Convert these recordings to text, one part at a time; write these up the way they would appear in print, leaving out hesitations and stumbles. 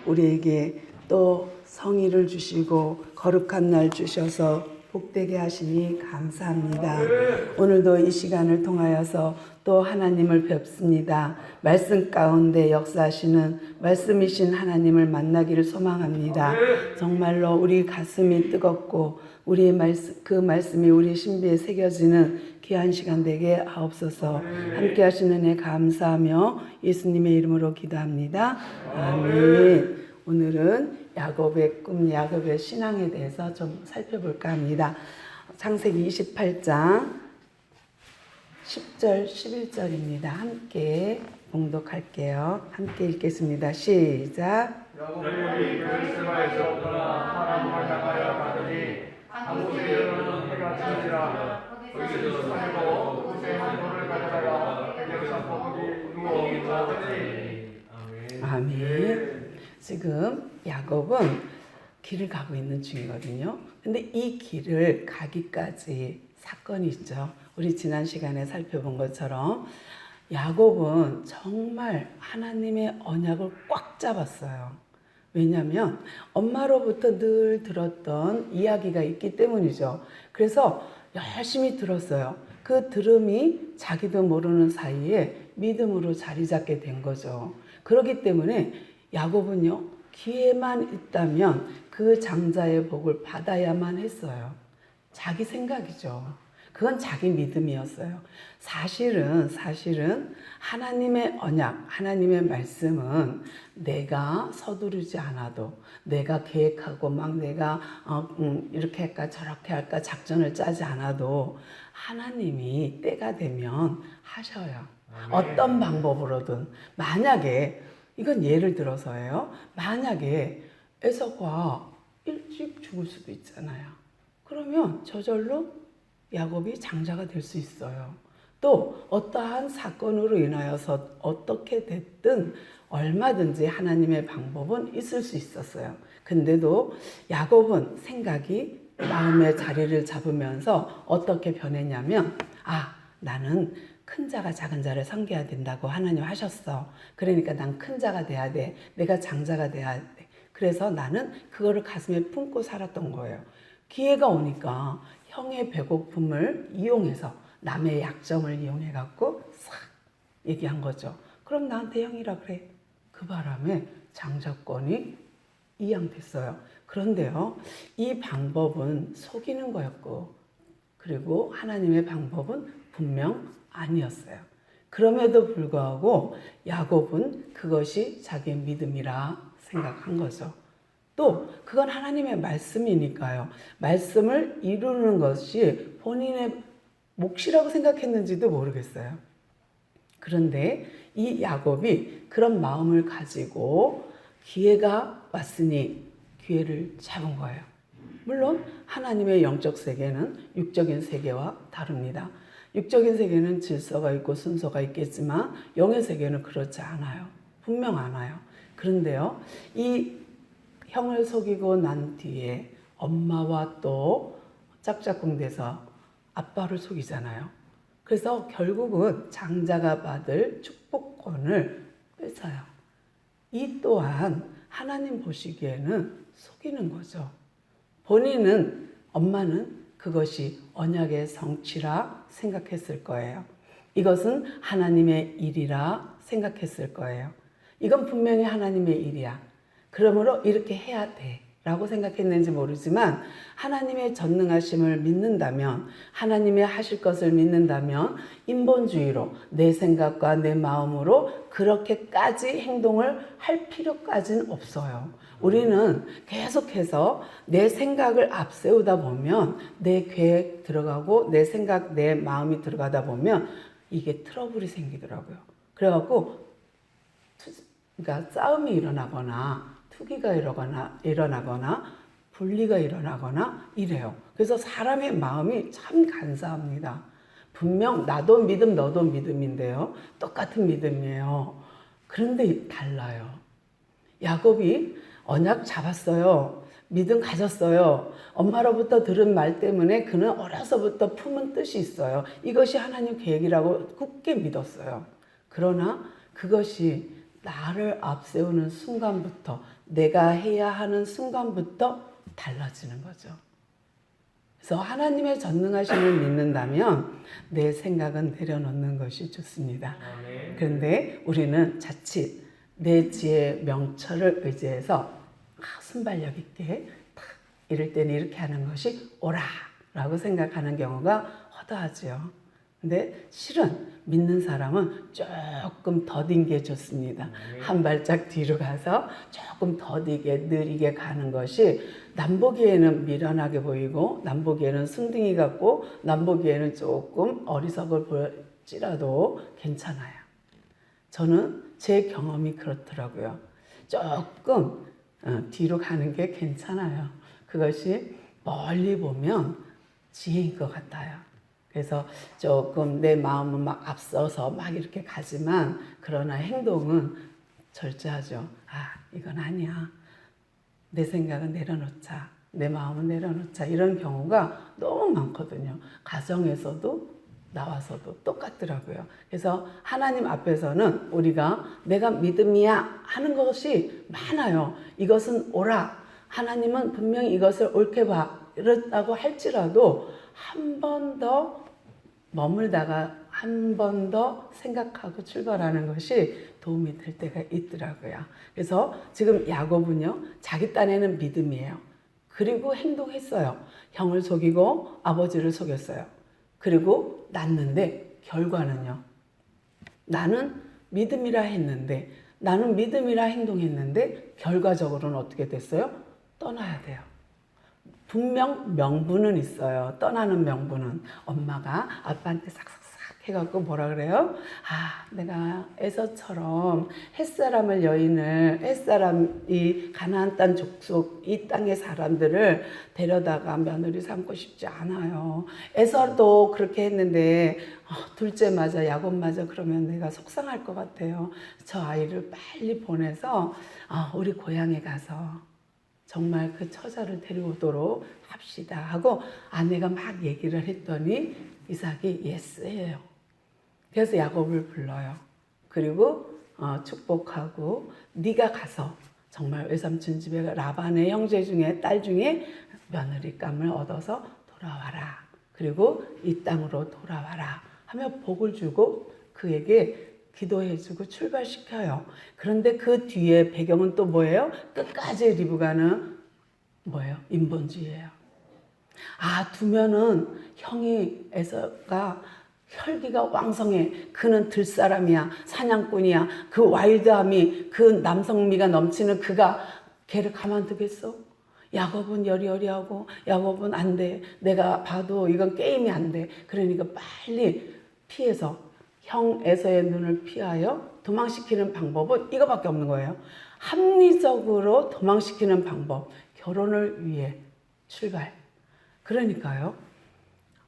우리에게 또 성의를 주시고 거룩한 날 주셔서 복되게 하시니 감사합니다. 오늘도 이 시간을 통하여서 또 하나님을 뵙습니다. 말씀 가운데 역사하시는 말씀이신 하나님을 만나기를 소망합니다. 정말로 우리 가슴이 뜨겁고 우리의 그 말씀이 우리 신비에 새겨지는 귀한 시간 되게 하옵소서. 함께 하시는 은혜 감사하며 예수님의 이름으로 기도합니다. 아멘. 오늘은 야곱의 꿈, 야곱의 신앙에 대해서 좀 살펴볼까 합니다. 창세기 28장 10절, 11절입니다. 함께 봉독할게요. 함께 읽겠습니다. 시작. 야곱이 베르세바에서 떠나 하란을 향하여 가더니 한국에 이르러는 해가 지니라. 거기서 살고 그새 한 돌을 가져다가 백여섯 거북이 누워 누웠더니. 아멘. 지금 야곱은 길을 가고 있는 중이거든요. 근데 이 길을 가기까지 사건이 있죠. 우리 지난 시간에 살펴본 것처럼 야곱은 정말 하나님의 언약을 꽉 잡았어요. 왜냐하면 엄마로부터 늘 들었던 이야기가 있기 때문이죠. 그래서 열심히 들었어요. 그 들음이 자기도 모르는 사이에 믿음으로 자리 잡게 된 거죠. 그렇기 때문에 야곱은요, 기회만 있다면 그 장자의 복을 받아야만 했어요. 자기 생각이죠. 그건 자기 믿음이었어요. 사실은 하나님의 언약, 하나님의 말씀은 내가 서두르지 않아도, 내가 계획하고 막 내가 이렇게 할까 저렇게 할까 작전을 짜지 않아도 하나님이 때가 되면 하셔요. 어떤 방법으로든. 만약에, 이건 예를 들어서예요. 만약에 에서가 일찍 죽을 수도 있잖아요. 그러면 저절로 야곱이 장자가 될 수 있어요. 또 어떠한 사건으로 인하여서 어떻게 됐든 얼마든지 하나님의 방법은 있을 수 있었어요. 근데도 야곱은 생각이 마음의 자리를 잡으면서 어떻게 변했냐면, 나는 큰 자가 작은 자를 섬겨야 된다고 하나님 하셨어. 그러니까 난 큰 자가 돼야 돼. 내가 장자가 돼야 돼. 그래서 나는 그거를 가슴에 품고 살았던 거예요. 기회가 오니까 형의 배고픔을 이용해서 남의 약점을 이용해 갖고 싹 얘기한 거죠. 그럼 나한테 형이라 그래. 그 바람에 장자권이 이양됐어요. 그런데요, 이 방법은 속이는 거였고, 그리고 하나님의 방법은 분명 아니었어요. 그럼에도 불구하고 야곱은 그것이 자기의 믿음이라 생각한 거죠. 또 그건 하나님의 말씀이니까요. 말씀을 이루는 것이 본인의 몫이라고 생각했는지도 모르겠어요. 그런데 이 야곱이 그런 마음을 가지고 기회가 왔으니 기회를 잡은 거예요. 물론 하나님의 영적 세계는 육적인 세계와 다릅니다. 육적인 세계는 질서가 있고 순서가 있겠지만 영의 세계는 그렇지 않아요. 분명 않아요. 그런데요, 이 형을 속이고 난 뒤에 엄마와 또 짝짝꿍 돼서 아빠를 속이잖아요. 그래서 결국은 장자가 받을 축복권을 뺏어요. 이 또한 하나님 보시기에는 속이는 거죠. 본인은, 엄마는 그것이 언약의 성취라 생각했을 거예요. 이것은 하나님의 일이라 생각했을 거예요. 이건 분명히 하나님의 일이야. 그러므로 이렇게 해야 돼 라고 생각했는지 모르지만 하나님의 전능하심을 믿는다면, 하나님의 하실 것을 믿는다면 인본주의로 내 생각과 내 마음으로 그렇게까지 행동을 할 필요까지는 없어요. 우리는 계속해서 내 생각을 앞세우다 보면 내 계획 들어가고 내 생각, 내 마음이 들어가다 보면 이게 트러블이 생기더라고요. 그래갖고 그러니까 싸움이 일어나거나 투기가 일어나거나 분리가 일어나거나 이래요. 그래서 사람의 마음이 참 간사합니다. 분명 나도 믿음 너도 믿음인데요. 똑같은 믿음이에요. 그런데 달라요. 야곱이 언약 잡았어요. 믿음 가졌어요. 엄마로부터 들은 말 때문에 그는 어려서부터 품은 뜻이 있어요. 이것이 하나님 계획이라고 굳게 믿었어요. 그러나 그것이 나를 앞세우는 순간부터, 내가 해야 하는 순간부터 달라지는 거죠. 그래서 하나님의 전능하심을 믿는다면 내 생각은 내려놓는 것이 좋습니다. 그런데 우리는 자칫 내 지혜의 명철을 의지해서 순발력 있게 딱 이럴 때는 이렇게 하는 것이 옳아라고 생각하는 경우가 허다하지요. 근데 실은 믿는 사람은 조금 더딘 게 좋습니다. 한 발짝 뒤로 가서 조금 더디게 느리게 가는 것이 남보기에는 미련하게 보이고 남보기에는 순둥이 같고 남보기에는 조금 어리석을 보일지라도 괜찮아요. 저는 제 경험이 그렇더라고요. 조금 뒤로 가는 게 괜찮아요. 그것이 멀리 보면 지혜인 것 같아요. 그래서 조금 내 마음은 막 앞서서 막 이렇게 가지만 그러나 행동은 절제하죠. 이건 아니야. 내 생각은 내려놓자. 내 마음은 내려놓자. 이런 경우가 너무 많거든요. 가정에서도 나와서도 똑같더라고요. 그래서 하나님 앞에서는 우리가 내가 믿음이야 하는 것이 많아요. 이것은 옳아. 하나님은 분명히 이것을 옳게 봐. 이렇다고 할지라도 한 번 더 머물다가 한 번 더 생각하고 출발하는 것이 도움이 될 때가 있더라고요. 그래서 지금 야곱은요, 자기 딴에는 믿음이에요. 그리고 행동했어요. 형을 속이고 아버지를 속였어요. 그리고 낳는데 결과는요, 나는 믿음이라 했는데, 나는 믿음이라 행동했는데 결과적으로는 어떻게 됐어요? 떠나야 돼요. 분명 명분은 있어요. 떠나는 명분은. 엄마가 아빠한테 싹싹싹 해갖고 뭐라 그래요? 내가 에서처럼 햇사람을 여인을, 햇사람이 가나안 땅 족속 이 땅의 사람들을 데려다가 며느리 삼고 싶지 않아요. 에서도 그렇게 했는데 둘째마저 야곱마저 그러면 내가 속상할 것 같아요. 저 아이를 빨리 보내서 우리 고향에 가서 정말 그 처자를 데려오도록 합시다 하고 아내가 막 얘기를 했더니 이삭이 예스예요. 그래서 야곱을 불러요. 그리고 축복하고 네가 가서 정말 외삼촌 집에 라반의 형제 중에 딸 중에 며느리감을 얻어서 돌아와라. 그리고 이 땅으로 돌아와라 하며 복을 주고 그에게 기도해주고 출발시켜요. 그런데 그 뒤에 배경은 또 뭐예요? 끝까지 리브가는 뭐예요? 인본주의예요. 두면은 형이 에서가 혈기가 왕성해. 그는 들사람이야. 사냥꾼이야. 그 와일드함이, 그 남성미가 넘치는 그가 걔를 가만두겠어? 야곱은 여리여리하고 야곱은 안 돼. 내가 봐도 이건 게임이 안 돼. 그러니까 빨리 피해서 형 에서의 눈을 피하여 도망시키는 방법은 이거밖에 없는 거예요. 합리적으로 도망시키는 방법. 결혼을 위해 출발. 그러니까요.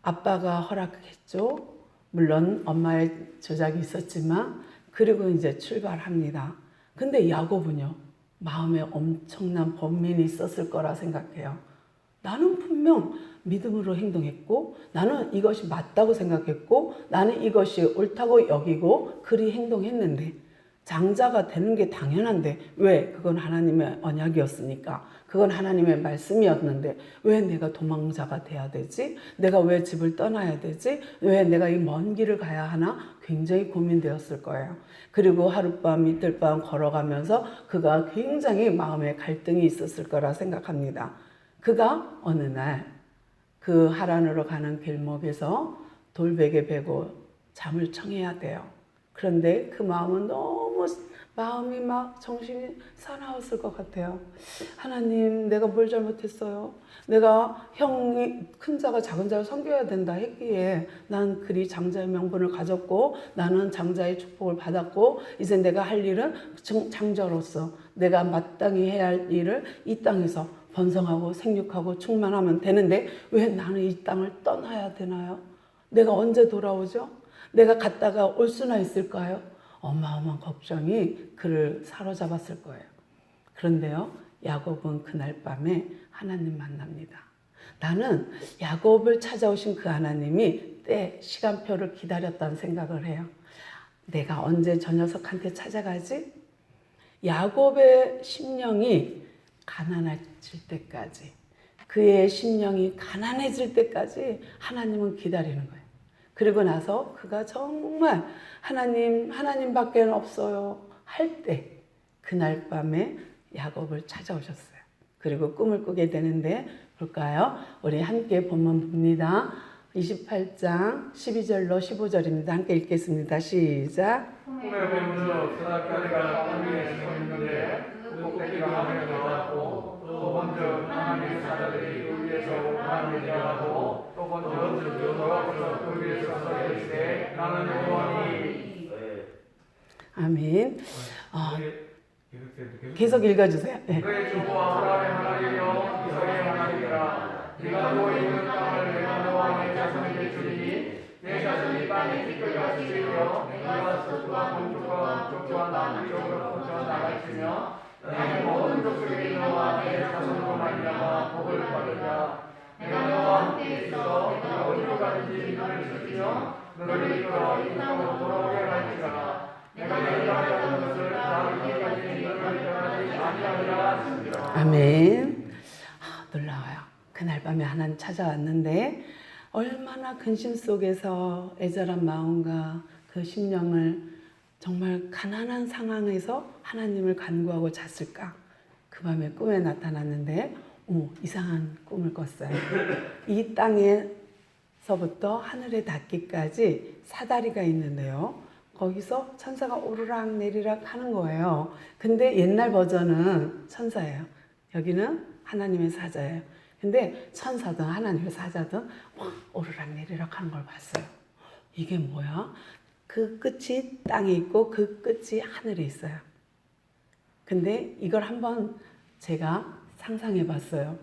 아빠가 허락했죠. 물론 엄마의 조작이 있었지만 그리고 이제 출발합니다. 근데 야곱은요. 마음에 엄청난 번민이 있었을 거라 생각해요. 나는 분명 믿음으로 행동했고 나는 이것이 맞다고 생각했고 나는 이것이 옳다고 여기고 그리 행동했는데 장자가 되는 게 당연한데 왜? 그건 하나님의 언약이었으니까 그건 하나님의 말씀이었는데 왜 내가 도망자가 돼야 되지? 내가 왜 집을 떠나야 되지? 왜 내가 이 먼 길을 가야 하나? 굉장히 고민되었을 거예요. 그리고 하룻밤 이틀밤 걸어가면서 그가 굉장히 마음에 갈등이 있었을 거라 생각합니다. 그가 어느 날 그 하란으로 가는 길목에서 돌베개 베고 잠을 청해야 돼요. 그런데 그 마음은 마음이 막 정신이 사나웠을 것 같아요. 하나님, 내가 뭘 잘못했어요? 내가 형이 큰 자가 작은 자를 섬겨야 된다 했기에 난 그리 장자의 명분을 가졌고 나는 장자의 축복을 받았고 이제 내가 할 일은 장자로서 내가 마땅히 해야 할 일을 이 땅에서 번성하고 생육하고 충만하면 되는데 왜 나는 이 땅을 떠나야 되나요? 내가 언제 돌아오죠? 내가 갔다가 올 수나 있을까요? 어마어마한 걱정이 그를 사로잡았을 거예요. 그런데요, 야곱은 그날 밤에 하나님 만납니다. 나는 야곱을 찾아오신 그 하나님이 때 시간표를 기다렸다는 생각을 해요. 내가 언제 저 녀석한테 찾아가지? 야곱의 심령이 가난해질 때까지, 그의 심령이 가난해질 때까지 하나님은 기다리는 거예요. 그리고 나서 그가 정말 하나님밖에 없어요 할 때, 그날 밤에 야곱을 찾아오셨어요. 그리고 꿈을 꾸게 되는데, 볼까요? 우리 함께 본문 봅니다. 28장 12절로 15절입니다. 함께 읽겠습니다. 시작. 꿈에 보면서 사다리가 땅 위에 서 있는데 그 꼭대기가 하늘에 나왔고, 또 먼저 하나님의 사자들이 그 위에서 하늘에 내려가고, 또 먼저 여호와께서 그 위에서 서 계시되 나는 여호와니. 아멘. 계속 읽어주세요. 네. 너의 주와 아브라함의 하나님이여 이삭의 하나님이라. 네가 누워 있는 땅을 내가 너와 내 자손에게 주리니 내 자손이 땅의 기끌같이 되어 네가 서쪽과 동쪽과 북쪽과 남쪽으로 퍼져 나갈지며 내 모든 족속이 너와 내 자손으로 말미암아 복을 받으리라. 내가 너와 함께 있어 네가 어디로 가든지 너를 지키며 너를 이끌어 이 땅으로 돌아오게 할지라. 내가 너희가 하려는 것을 다 이기까지 너를 떠나지 아니하리라 하시니라. 아멘. 놀라워요. 그날 밤에 하나님 찾아왔는데 얼마나 근심 속에서 애절한 마음과 그 심령을 정말 가난한 상황에서 하나님을 간구하고 잤을까. 그 밤에 꿈에 나타났는데 이상한 꿈을 꿨어요. 이 땅에서부터 하늘에 닿기까지 사다리가 있는데요. 거기서 천사가 오르락 내리락 하는 거예요. 근데 옛날 버전은 천사예요. 여기는 하나님의 사자예요. 근데 천사든 하나님의 사자든 막 오르락 내리락 하는 걸 봤어요. 이게 뭐야? 그 끝이 땅에 있고 그 끝이 하늘에 있어요. 근데 이걸 한번 제가 상상해 봤어요.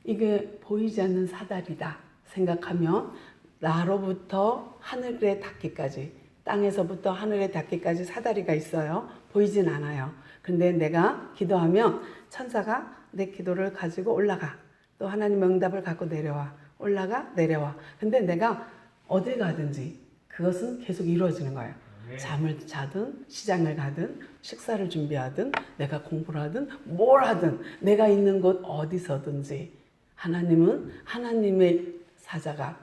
이게 보이지 않는 사다리다 생각하면 나로부터 하늘에 닿기까지, 땅에서부터 하늘에 닿기까지 사다리가 있어요. 보이진 않아요. 근데 내가 기도하면 천사가 내 기도를 가지고 올라가. 또 하나님의 응답을 갖고 내려와. 올라가, 내려와. 근데 내가 어딜 가든지 그것은 계속 이루어지는 거예요. 잠을 자든 시장을 가든 식사를 준비하든 내가 공부를 하든 뭘 하든 내가 있는 곳 어디서든지 하나님은 하나님의 사자가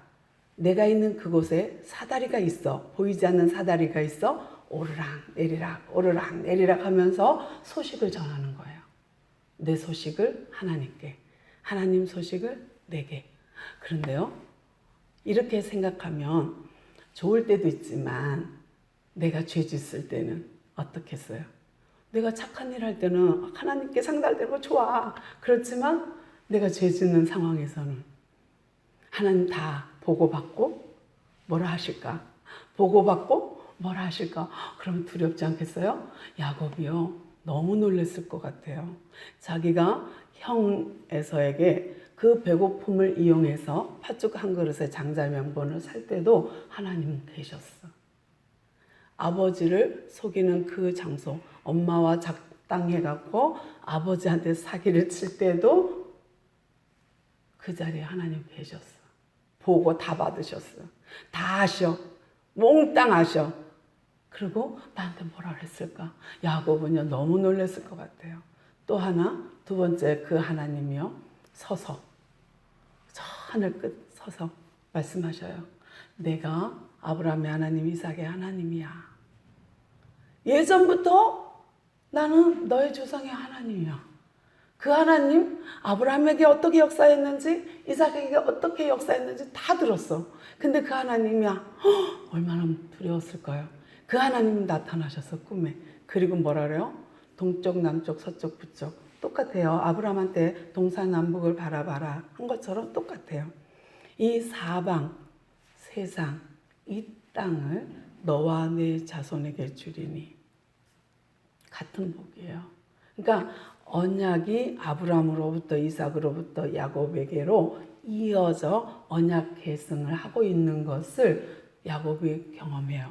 내가 있는 그곳에 사다리가 있어. 보이지 않는 사다리가 있어. 오르락 내리락 오르락 내리락 하면서 소식을 전하는 거예요. 내 소식을 하나님께, 하나님 소식을 내게. 그런데요, 이렇게 생각하면 좋을 때도 있지만 내가 죄 짓을 때는 어떻겠어요? 내가 착한 일 할 때는 하나님께 상달되고 좋아. 그렇지만 내가 죄 짓는 상황에서는 하나님 다 보고받고 뭐라 하실까? 보고받고 뭐라 하실까? 그럼 두렵지 않겠어요? 야곱이요, 너무 놀랐을 것 같아요. 자기가 형 에서에게 그 배고픔을 이용해서 팥죽 한 그릇에 장자명분을 살 때도 하나님은 계셨어. 아버지를 속이는 그 장소, 엄마와 작당해갖고 아버지한테 사기를 칠 때도 그 자리에 하나님 계셨어. 보고 다 받으셨어. 다 하셔. 몽땅 하셔. 그리고 나한테 뭐라 했을까? 야곱은요, 너무 놀랐을 것 같아요. 또 하나, 두 번째 그 하나님이요, 서서 저 하늘 끝 서서 말씀하셔요. 내가 아브라함의 하나님, 이삭의 하나님이야. 예전부터 나는 너의 조상의 하나님이야. 그 하나님, 아브라함에게 어떻게 역사했는지, 이삭에게 어떻게 역사했는지 다 들었어. 근데 그 하나님이야. 얼마나 두려웠을까요? 그 하나님이 나타나셨어, 꿈에. 그리고 뭐라 그래요? 동쪽, 남쪽, 서쪽, 북쪽. 똑같아요. 아브라함한테 동서남북을 바라봐라 한 것처럼 똑같아요. 이 사방, 세상, 이 땅을 너와 내 자손에게 주리니. 같은 복이에요. 그러니까 언약이 아브라함으로부터 이삭으로부터 야곱에게로 이어져 언약 계승을 하고 있는 것을 야곱이 경험해요.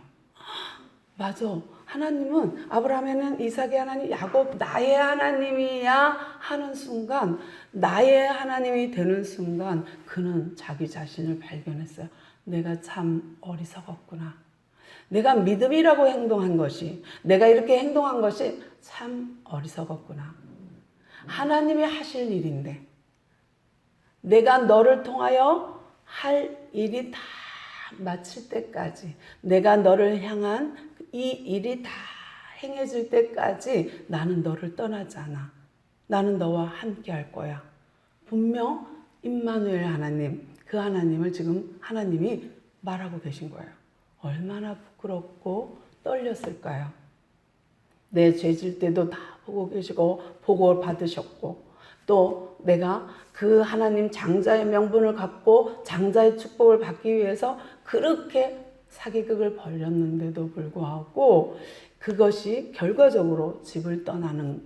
맞아. 하나님은 아브라함에는 이삭의 하나님, 야곱 나의 하나님이야 하는 순간, 나의 하나님이 되는 순간 그는 자기 자신을 발견했어요. 내가 참 어리석었구나. 내가 믿음이라고 행동한 것이, 내가 이렇게 행동한 것이 참 어리석었구나. 하나님이 하실 일인데 내가 너를 통하여 할 일이 다 마칠 때까지, 내가 너를 향한 이 일이 다 행해질 때까지 나는 너를 떠나지 않아. 나는 너와 함께 할 거야. 분명 임마누엘 하나님, 그 하나님을 지금 하나님이 말하고 계신 거예요. 얼마나 부끄럽고 떨렸을까요? 내 죄질 때도 다 보고 계시고 보고 받으셨고, 또 내가 그 하나님 장자의 명분을 갖고 장자의 축복을 받기 위해서 그렇게 사기극을 벌였는데도 불구하고 그것이 결과적으로 집을 떠나는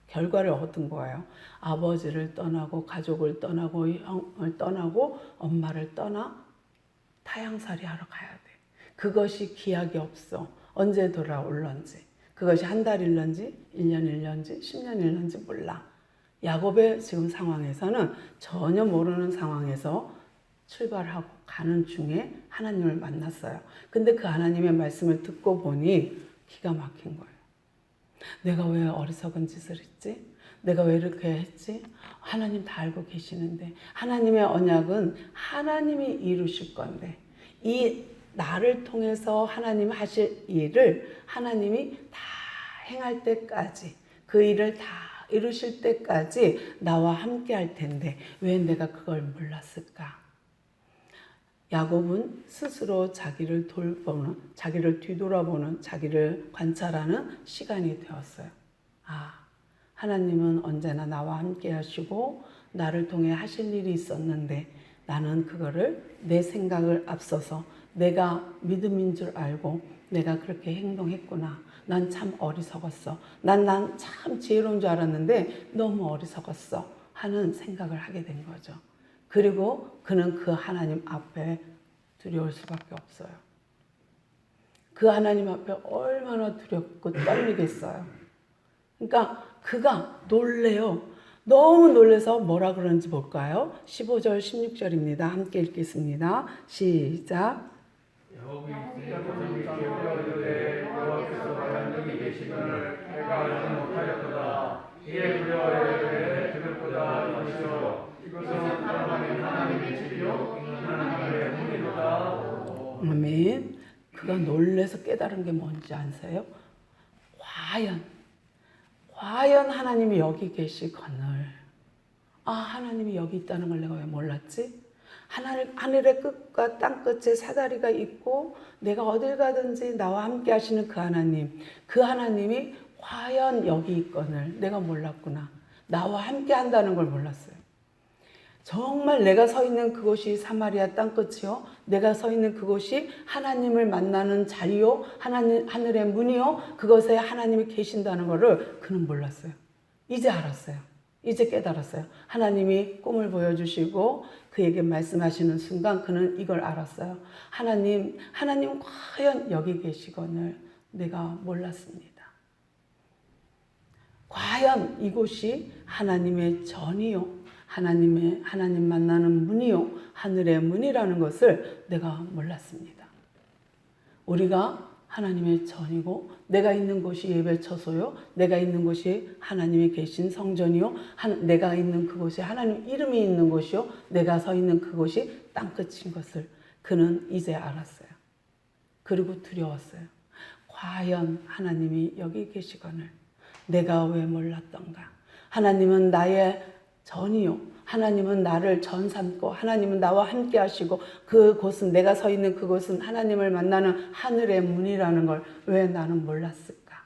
결과를 얻은 거예요. 아버지를 떠나고 가족을 떠나고 형을 떠나고 엄마를 떠나 타향살이 하러 가야 돼. 그것이 기약이 없어. 언제 돌아올런지. 그것이 한 달 일런지 1년 일런지 10년 일런지 몰라. 야곱의 지금 상황에서는 전혀 모르는 상황에서 출발하고 가는 중에 하나님을 만났어요. 근데 그 하나님의 말씀을 듣고 보니 기가 막힌 거예요. 내가 왜 어리석은 짓을 했지? 내가 왜 이렇게 했지? 하나님 다 알고 계시는데, 하나님의 언약은 하나님이 이루실 건데, 이 나를 통해서 하나님 하실 일을 하나님이 다 행할 때까지, 그 일을 다 이루실 때까지 나와 함께 할 텐데 왜 내가 그걸 몰랐을까? 야곱은 스스로 자기를 돌보는, 자기를 뒤돌아보는, 자기를 관찰하는 시간이 되었어요. 아, 하나님은 언제나 나와 함께 하시고 나를 통해 하실 일이 있었는데 나는 그거를 내 생각을 앞서서 내가 믿음인 줄 알고 내가 그렇게 행동했구나. 난 참 어리석었어. 난 참 지혜로운 줄 알았는데 너무 어리석었어. 하는 생각을 하게 된 거죠. 그리고 그는 그 하나님 앞에 두려울 수밖에 없어요. 그 하나님 앞에 얼마나 두렵고 떨리겠어요. 그러니까 그가 놀래요. 너무 놀래서 뭐라 그러는지 볼까요? 15절, 16절입니다. 함께 읽겠습니다. 시작. 여호와께서 과연 여기 계시거늘 내가 알지 못하였도다. 이에 두려워하여 들을보다 이것이요 이것은 하나님의 집이요 이는 하나님의 문이로다. 아멘. 그가 놀래서 깨달은 게 뭔지 아세요? 과연 하나님이 여기 계시거늘, 아, 하나님이 여기 있다는 걸 내가 왜 몰랐지? 하늘의 끝과 땅 끝에 사다리가 있고 내가 어딜 가든지 나와 함께 하시는 그 하나님, 그 하나님이 과연 여기 있거늘 내가 몰랐구나. 나와 함께 한다는 걸 몰랐어요. 정말 내가 서 있는 그곳이 사마리아 땅끝이요, 내가 서 있는 그곳이 하나님을 만나는 자리요, 하늘의 문이요, 그것에 하나님이 계신다는 것을 그는 몰랐어요. 이제 알았어요. 이제 깨달았어요. 하나님이 꿈을 보여주시고 그에게 말씀하시는 순간 그는 이걸 알았어요. 하나님 과연 여기 계시거늘 내가 몰랐습니다. 과연 이곳이 하나님의 전이요, 하나님 만나는 문이요, 하늘의 문이라는 것을 내가 몰랐습니다. 우리가 하나님의 전이고 내가 있는 곳이 예배 처소요, 내가 있는 곳이 하나님이 계신 성전이요, 내가 있는 그곳이 하나님 이름이 있는 곳이요, 내가 서 있는 그곳이 땅끝인 것을 그는 이제 알았어요. 그리고 두려웠어요. 과연 하나님이 여기 계시거늘 내가 왜 몰랐던가. 하나님은 나의 전이요, 하나님은 나를 전 삼고 하나님은 나와 함께 하시고 그곳은, 내가 서 있는 그곳은 하나님을 만나는 하늘의 문이라는 걸 왜 나는 몰랐을까?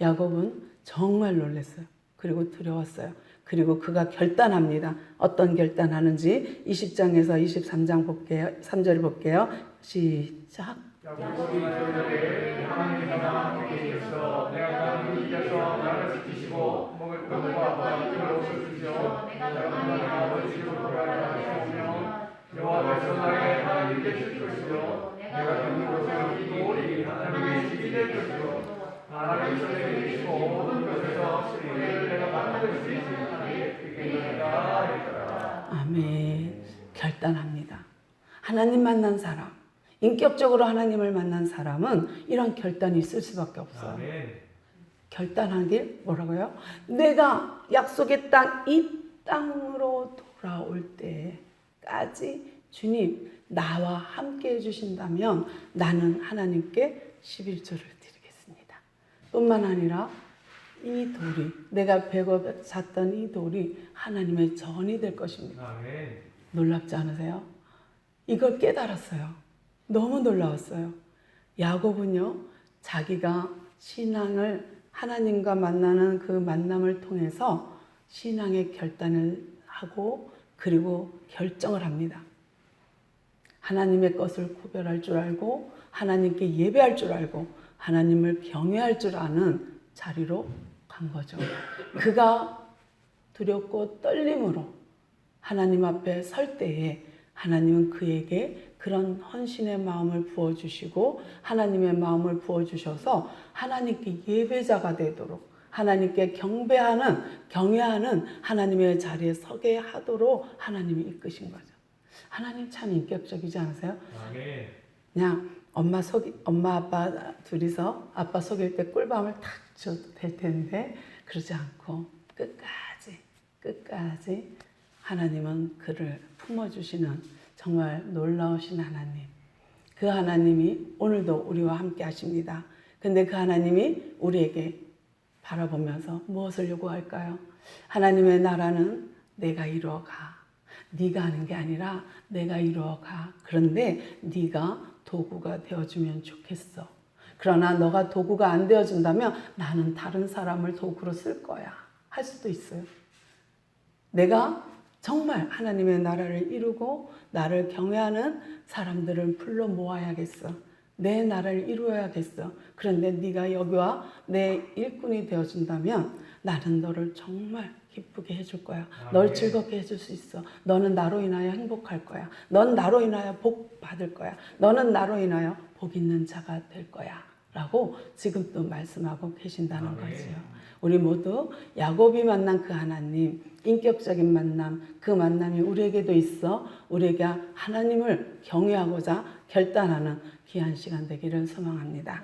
야곱은 정말 놀랐어요. 그리고 두려웠어요. 그리고 그가 결단합니다. 어떤 결단하는지 20장에서 23장 볼게요. 3절 볼게요. 시작. 야곱이 이르되 하나님이 나와 함께 계셔서 내가 나를 이겨서 나를 지키시고 먹을 것과 입을 옷을 주시어 내가 나의 아버지 집으로 돌아가게 하시오며 여호와께서 나의 하나님이 되실 것이요 내가 있는 곳은 이 돌이 하나님의 집이 될 것이요 하나님께서 내게 계시고 모든 것에서 승리를 내가 받는 것이 하나님의 그에게니라 하였더라. 아멘. 결단합니다. 하나님 만난 사람, 인격적으로 하나님을 만난 사람은 이런 결단이 있을 수밖에 없어요. 아멘. 결단한 게 뭐라고요? 내가 약속의 땅, 이 땅으로 돌아올 때까지 주님 나와 함께 해주신다면 나는 하나님께 11조를 드리겠습니다. 뿐만 아니라 이 돌이, 내가 배고 잤던 이 돌이 하나님의 전이 될 것입니다. 아멘. 놀랍지 않으세요? 이걸 깨달았어요. 너무 놀라웠어요. 야곱은요, 자기가 신앙을 하나님과 만나는 그 만남을 통해서 신앙의 결단을 하고 그리고 결정을 합니다. 하나님의 것을 구별할 줄 알고 하나님께 예배할 줄 알고 하나님을 경외할 줄 아는 자리로 간 거죠. 그가 두렵고 떨림으로 하나님 앞에 설 때에 하나님은 그에게 그런 헌신의 마음을 부어주시고 하나님의 마음을 부어주셔서 하나님께 예배자가 되도록 하나님께 경외하는 하나님의 자리에 서게 하도록 하나님이 이끄신 거죠. 하나님 참 인격적이지 않으세요? 아멘. 그냥 엄마 아빠 둘이서 아빠 속일 때 꿀밤을 탁 줘도 될 텐데 그러지 않고 끝까지 하나님은 그를 품어주시는 정말 놀라우신 하나님. 그 하나님이 오늘도 우리와 함께 하십니다. 근데 그 하나님이 우리에게 바라보면서 무엇을 요구할까요? 하나님의 나라는 내가 이루어가. 네가 하는 게 아니라 내가 이루어가. 그런데 네가 도구가 되어주면 좋겠어. 그러나 너가 도구가 안 되어준다면 나는 다른 사람을 도구로 쓸 거야. 할 수도 있어요. 내가 정말 하나님의 나라를 이루고 나를 경외하는 사람들을 불러 모아야겠어. 내 나라를 이루어야겠어. 그런데 네가 여기와 내 일꾼이 되어준다면 나는 너를 정말 기쁘게 해줄 거야. 널 즐겁게 해줄 수 있어. 너는 나로 인하여 행복할 거야. 넌 나로 인하여 복 받을 거야. 너는 나로 인하여 복 있는 자가 될 거야. 라고 지금 또 말씀하고 계신다는 거지요. 우리 모두 야곱이 만난 그 하나님, 인격적인 만남, 그 만남이 우리에게도 있어 우리에게 하나님을 경외하고자 결단하는 귀한 시간 되기를 소망합니다.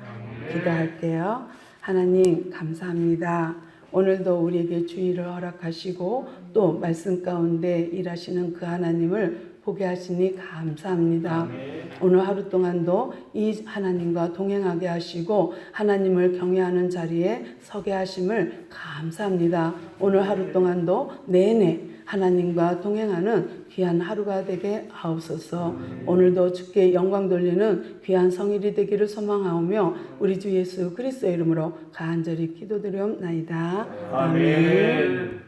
기도할게요. 하나님 감사합니다. 오늘도 우리에게 주의를 허락하시고 또 말씀 가운데 일하시는 그 하나님을 보게 하시니 감사합니다. 아멘. 오늘 하루 동안도 이 하나님과 동행하게 하시고 하나님을 경외하는 자리에 서게 하심을 감사합니다. 오늘 하루 동안도 내내 하나님과 동행하는 귀한 하루가 되게 하옵소서. 오늘도 주께 영광 돌리는 귀한 성일이 되기를 소망하오며 우리 주 예수 그리스도의 이름으로 간절히 기도드리옵나이다. 아멘.